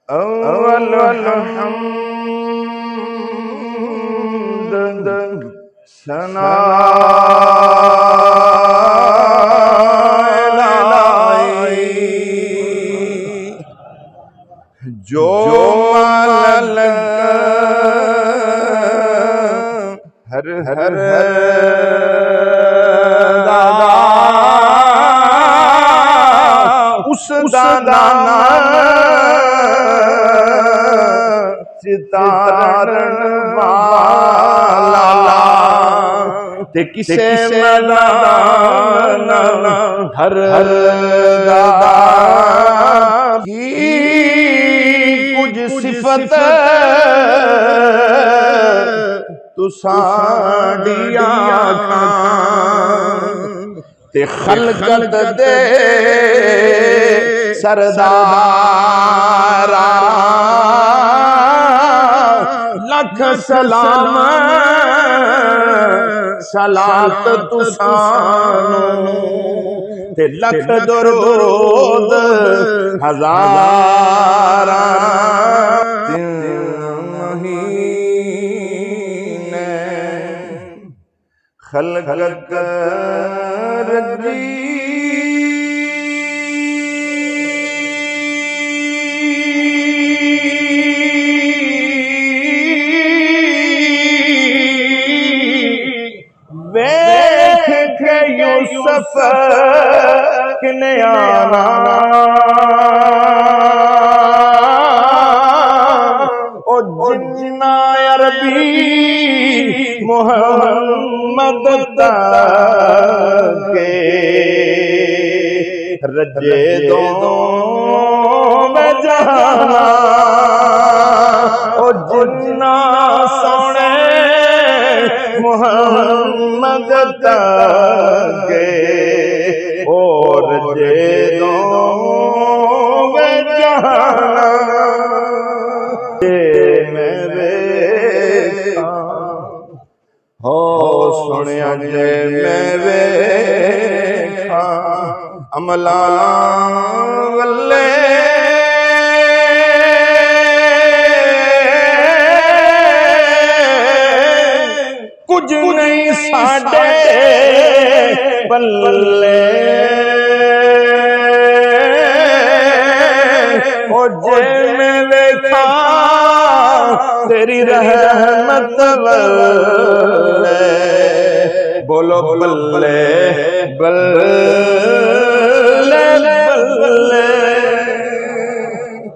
अव्वल हम्द सना जो मालक हर हर दादा उस दाना चितारण वाला ते किसे मैदान हर हर दादा की कुछ सिफत तू साड़िया ते खलकत दे सरदारा लख सलाम सलात तुसानू ते लख दरूद हजारा महीने खलकत रजी यूसुफ किने आना ओ जिन्ना अरबी मोहम्मद के रजे दो में जाना ओ जिन्ना सोने मोहम्मद के और जे दो जाना मेरे हो सुनिया जे मेरे अमला वल्ले कुछ नहीं साडे बल्ले ओ जे मैं देखा तेरी रहमत बल्ले बोलो बल्ले बल्ले बल्ले